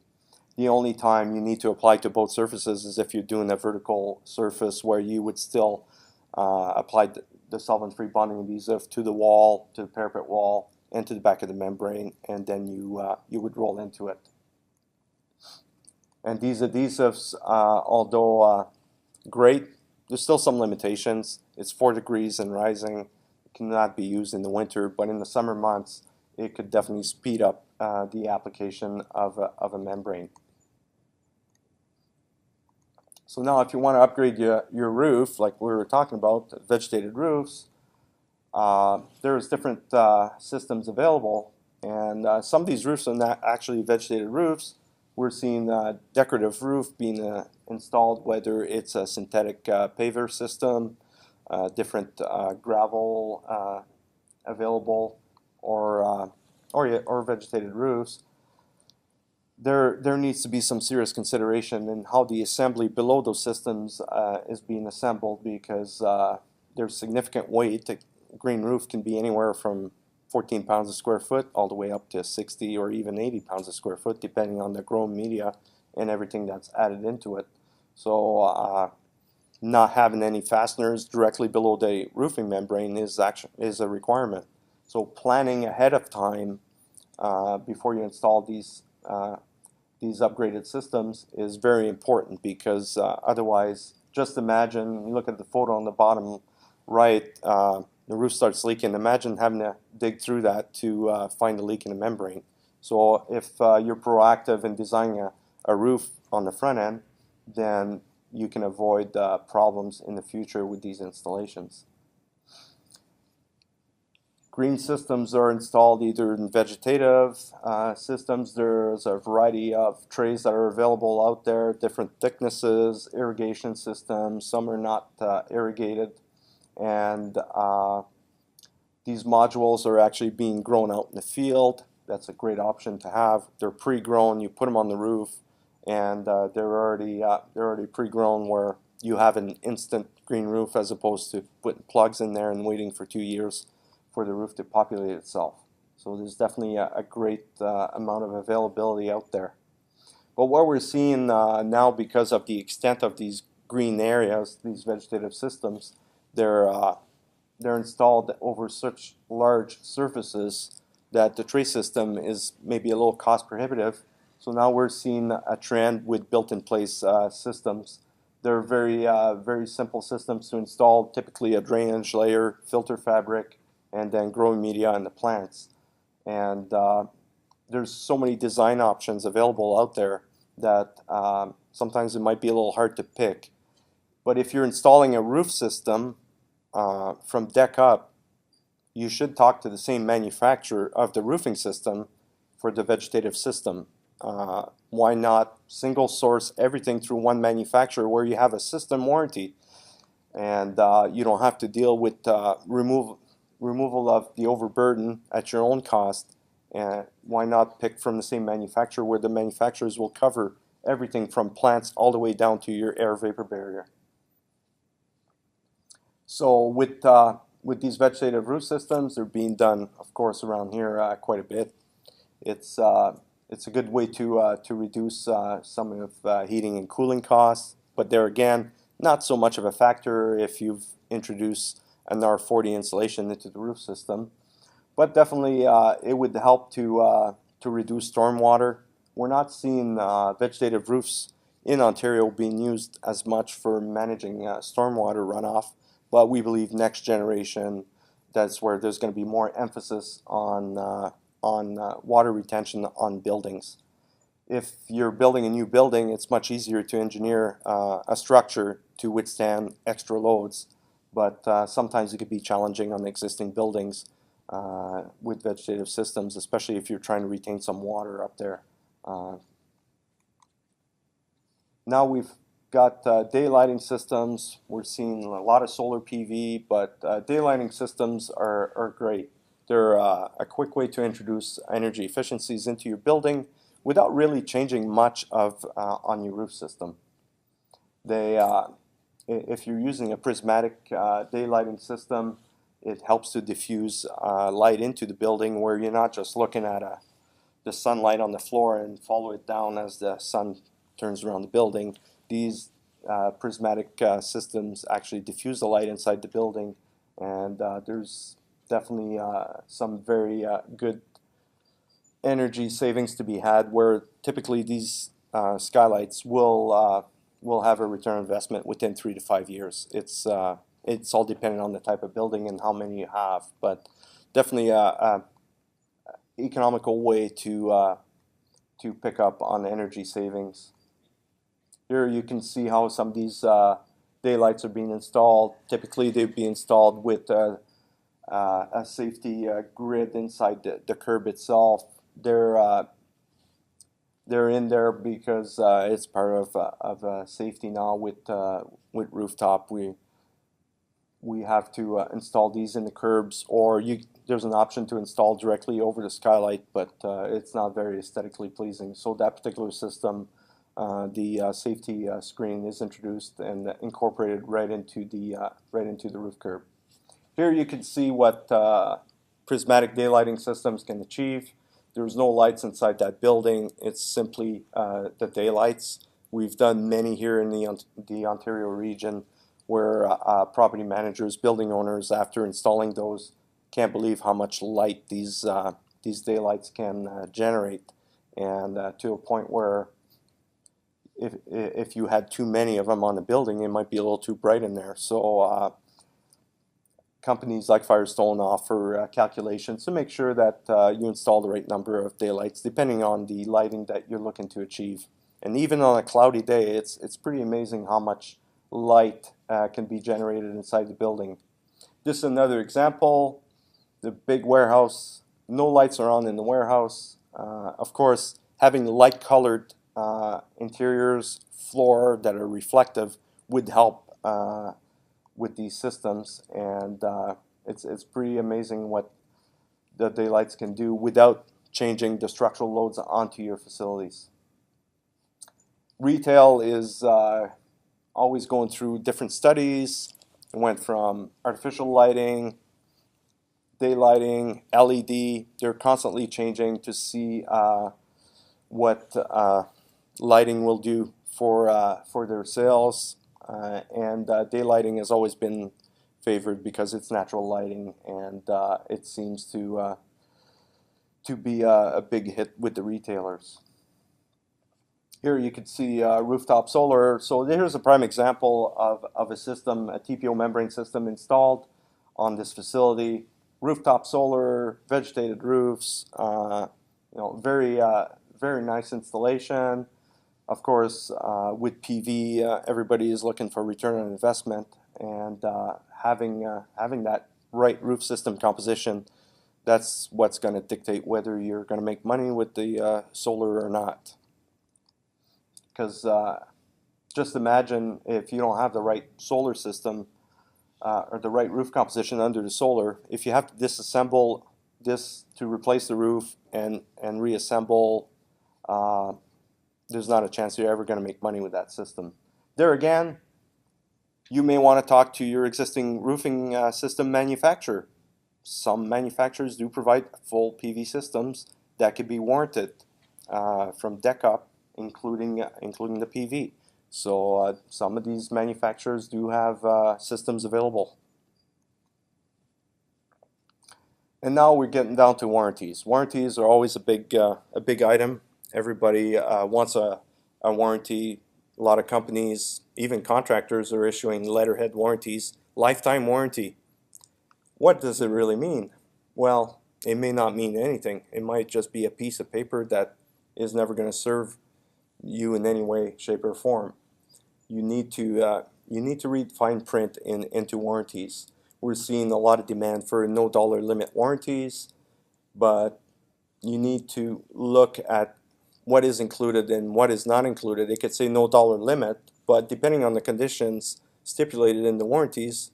The only time you need to apply to both surfaces is if you're doing a vertical surface where you would still apply the solvent-free bonding adhesive to the wall, to the parapet wall, and to the back of the membrane, and then you would roll into it. And these adhesives, although great, there's still some limitations. It's 4 degrees and rising. It cannot be used in the winter, but in the summer months, it could definitely speed up the application of a membrane. So now if you want to upgrade your roof, like we were talking about, vegetated roofs, there's different systems available, and some of these roofs are not actually vegetated roofs. We're seeing decorative roof being installed, whether it's a synthetic paver system, different gravel available, or vegetated roofs. There needs to be some serious consideration in how the assembly below those systems is being assembled, because there's significant weight. A green roof can be anywhere from 14 pounds a square foot all the way up to 60 or even 80 pounds a square foot, depending on the grown media and everything that's added into it. So not having any fasteners directly below the roofing membrane is a requirement. So planning ahead of time before you install these upgraded systems is very important, because otherwise, just imagine, you look at the photo on the bottom right, the roof starts leaking. Imagine having to dig through that to find a leak in the membrane. So if you're proactive in designing a roof on the front end, then you can avoid problems in the future with these installations. Green systems are installed either in vegetative systems. There's a variety of trays that are available out there, different thicknesses, irrigation systems. Some are not irrigated, and these modules are actually being grown out in the field. That's a great option to have. They're pre-grown. You put them on the roof, and they're already pre-grown, where you have an instant green roof as opposed to putting plugs in there and waiting for 2 years for the roof to populate itself. So there's definitely a great amount of availability out there. But what we're seeing now, because of the extent of these green areas, these vegetative systems, they're installed over such large surfaces that the tray system is maybe a little cost prohibitive. So now we're seeing a trend with built-in-place systems. They're very simple systems to install, typically a drainage layer, filter fabric, and then growing media in the plants. And there's so many design options available out there that sometimes it might be a little hard to pick. But if you're installing a roof system from deck up, you should talk to the same manufacturer of the roofing system for the vegetative system. Why not single source everything through one manufacturer where you have a system warranty, and you don't have to deal with removal of the overburden at your own cost? And why not pick from the same manufacturer, where the manufacturers will cover everything from plants all the way down to your air vapor barrier? So with these vegetative roof systems, they're being done, of course, around here quite a bit. It's a good way to reduce some of heating and cooling costs, but there again, not so much of a factor if you've introduced an R40 insulation into the roof system. But definitely it would help to reduce stormwater. We're not seeing vegetative roofs in Ontario being used as much for managing stormwater runoff, but we believe next generation, that's where there's going to be more emphasis on water retention on buildings. if you're building a new building, it's much easier to engineer a structure to withstand extra loads, but sometimes it could be challenging on the existing buildings with vegetative systems, especially if you're trying to retain some water up there. Now we've got day lighting systems. We're seeing a lot of solar PV, but day lighting systems are great. They're a quick way to introduce energy efficiencies into your building without really changing much of on your roof system. If you're using a prismatic day lighting system, it helps to diffuse light into the building where you're not just looking at the sunlight on the floor and follow it down as the sun turns around the building. These prismatic systems actually diffuse the light inside the building, and there's definitely some very good energy savings to be had, where typically these skylights will have a return on investment within 3 to 5 years. It's all dependent on the type of building and how many you have, but definitely a economical way to pick up on energy savings. Here you can see how some of these daylights are being installed. Typically they'd be installed with a safety grid inside the curb itself. They're in there because it's part of safety now with Rooftop. We have to install these in the curbs, or there's an option to install directly over the skylight, but it's not very aesthetically pleasing. So that particular system, the safety screen is introduced and incorporated right into the roof curb. Here you can see what prismatic daylighting systems can achieve. There's no lights inside that building. It's simply the daylights. We've done many here in the Ontario region where property managers, building owners, after installing those, can't believe how much light these daylights can generate, and to a point where if you had too many of them on the building, it might be a little too bright in there. So companies like Firestone offer calculations to make sure that you install the right number of daylights depending on the lighting that you're looking to achieve. And even on a cloudy day, it's pretty amazing how much light can be generated inside the building. This is another example. The big warehouse, no lights are on in the warehouse. Of course, having light colored interiors, floor that are reflective would help with these systems, and it's pretty amazing what the daylights can do without changing the structural loads onto your facilities. Retail is always going through different studies. It went from artificial lighting, daylighting, LED. They're constantly changing to see what lighting will do for their sales. And daylighting has always been favored because it's natural lighting, and it seems to be a big hit with the retailers. Here you can see Rooftop Solar. So here's a prime example of a system, a TPO membrane system installed on this facility. Rooftop Solar, vegetated roofs, very nice installation. Of course, with PV, everybody is looking for return on investment, and having that right roof system composition, that's what's going to dictate whether you're going to make money with the solar or not. Because just imagine if you don't have the right solar system or the right roof composition under the solar, if you have to disassemble this to replace the roof and reassemble, there's not a chance you're ever going to make money with that system. There again, you may want to talk to your existing roofing system manufacturer. Some manufacturers do provide full PV systems that can be warranted from deck up, including the PV. So some of these manufacturers do have systems available. And now we're getting down to warranties. Warranties are always a big item. Everybody wants a warranty. A lot of companies, even contractors, are issuing letterhead warranties, lifetime warranty. What does it really mean? Well, it may not mean anything. It might just be a piece of paper that is never going to serve you in any way, shape, or form. You need to read fine print into warranties. We're seeing a lot of demand for no dollar limit warranties, but you need to look at what is included and what is not included. It could say no dollar limit, but depending on the conditions stipulated in the warranties,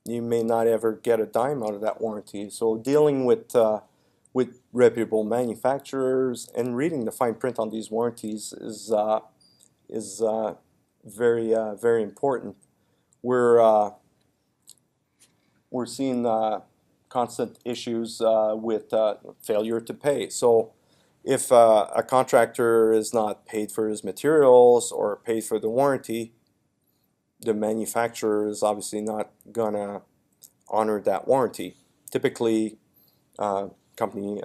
you may not ever get a dime out of that warranty. So dealing with reputable manufacturers and reading the fine print on these warranties is very important. We're seeing constant issues with failure to pay. So if a contractor is not paid for his materials or paid for the warranty, the manufacturer is obviously not gonna honor that warranty. Typically, company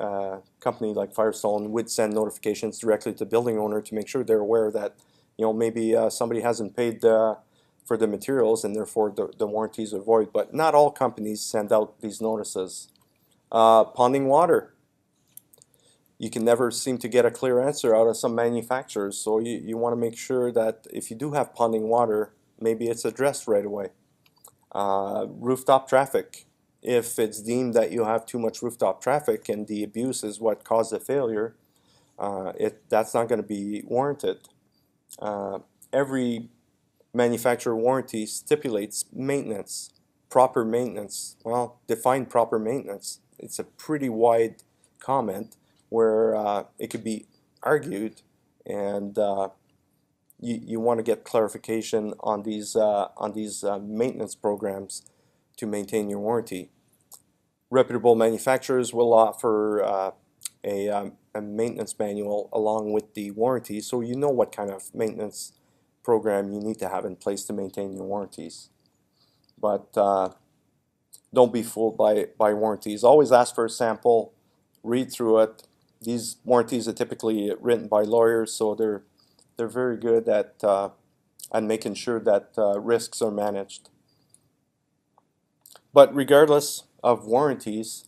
like Firestone would send notifications directly to the building owner to make sure they're aware that, you know, maybe somebody hasn't paid for the materials and therefore the warranties are void. But not all companies send out these notices. Ponding water. You can never seem to get a clear answer out of some manufacturers, so you want to make sure that if you do have ponding water, maybe it's addressed right away. Rooftop traffic. If it's deemed that you have too much rooftop traffic and the abuse is what caused the failure, that's not going to be warranted. Every manufacturer warranty stipulates maintenance, proper maintenance. Well, define proper maintenance. It's a pretty wide comment where it could be argued, and you want to get clarification on these maintenance programs to maintain your warranty. Reputable manufacturers will offer a maintenance manual along with the warranty, so you know what kind of maintenance program you need to have in place to maintain your warranties. But don't be fooled by warranties. Always ask for a sample, read through it. These warranties are typically written by lawyers, so they're very good at making sure that risks are managed. But regardless of warranties,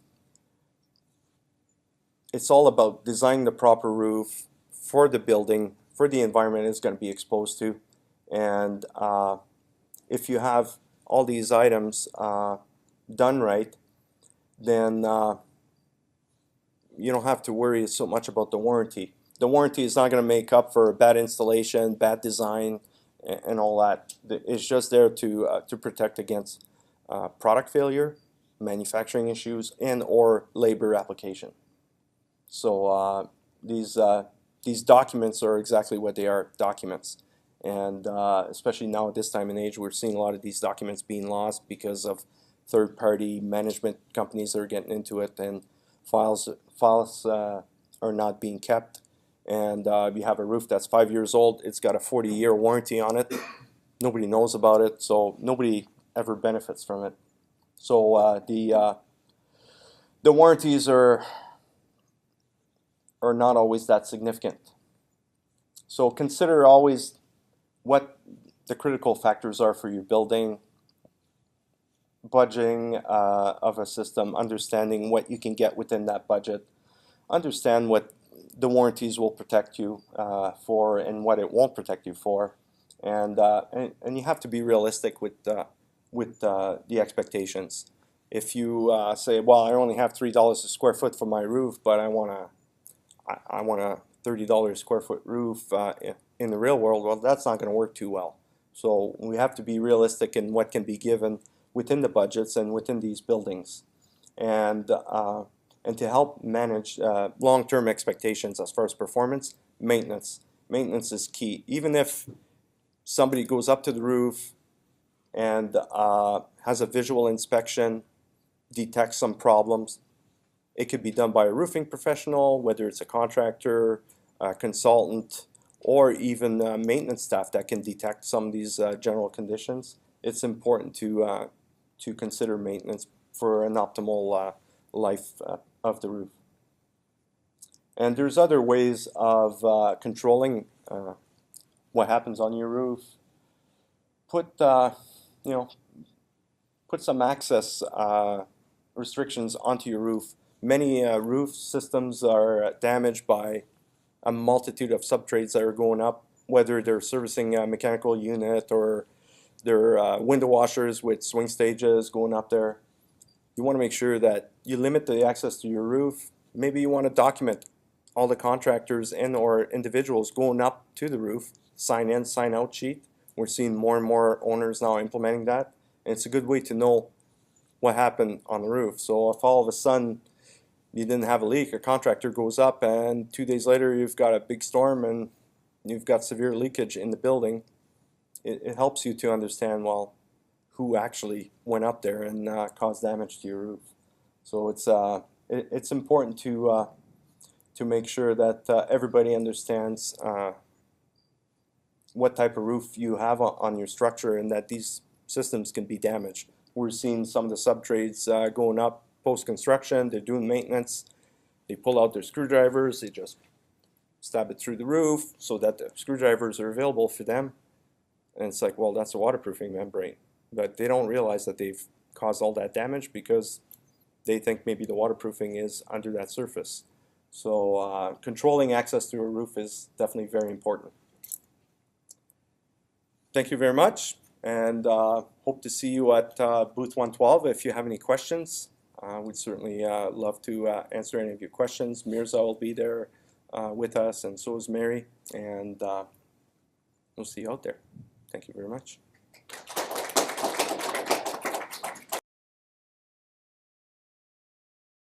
it's all about designing the proper roof for the building, for the environment it's going to be exposed to. And if you have all these items done right, then you don't have to worry so much about the warranty. The warranty is not going to make up for bad installation, bad design, and all that. It's just there to protect against product failure, manufacturing issues, and or labor application. So these documents are exactly what they are, documents. And especially now at this time and age, we're seeing a lot of these documents being lost because of third-party management companies that are getting into it, and files are not being kept. And if you have a roof that's 5 years old, it's got a 40-year warranty on it. Nobody knows about it, so nobody ever benefits from it. So the warranties are not always that significant. So consider always what the critical factors are for your building, budgeting of a system, understanding what you can get within that budget, understand what the warranties will protect you for and what it won't protect you for, and you have to be realistic with the expectations. If you say, well, I only have $3 a square foot for my roof, but I want a $30 a square foot roof in the real world, well, that's not going to work too well. So we have to be realistic in what can be given within the budgets and within these buildings, and to help manage long-term expectations as far as performance, maintenance. Maintenance is key. Even if somebody goes up to the roof and has a visual inspection, detects some problems, it could be done by a roofing professional, whether it's a contractor, a consultant, or even maintenance staff that can detect some of these general conditions. It's important to consider maintenance for an optimal life of the roof. And there's other ways of controlling what happens on your roof. Put some access restrictions onto your roof. Many roof systems are damaged by a multitude of subtrades that are going up, whether they're servicing a mechanical unit or they're window washers with swing stages going up there. You want to make sure that you limit the access to your roof. Maybe you want to document all the contractors and or individuals going up to the roof, sign in, sign out sheet. We're seeing more and more owners now implementing that. And it's a good way to know what happened on the roof. So if all of a sudden you didn't have a leak, a contractor goes up and 2 days later you've got a big storm and you've got severe leakage in the building, it helps you to understand, well, who actually went up there and caused damage to your roof. So it's important to make sure that everybody understands what type of roof you have on your structure and that these systems can be damaged. We're seeing some of the subtrades going up post-construction. They're doing maintenance. They pull out their screwdrivers. They just stab it through the roof so that the screwdrivers are available for them. And it's like, well, that's a waterproofing membrane. But they don't realize that they've caused all that damage because they think maybe the waterproofing is under that surface. So controlling access to a roof is definitely very important. Thank you very much, and hope to see you at booth 112 if you have any questions. We'd certainly love to answer any of your questions. Mirza will be there with us, and so is Mary, and we'll see you out there. Thank you very much.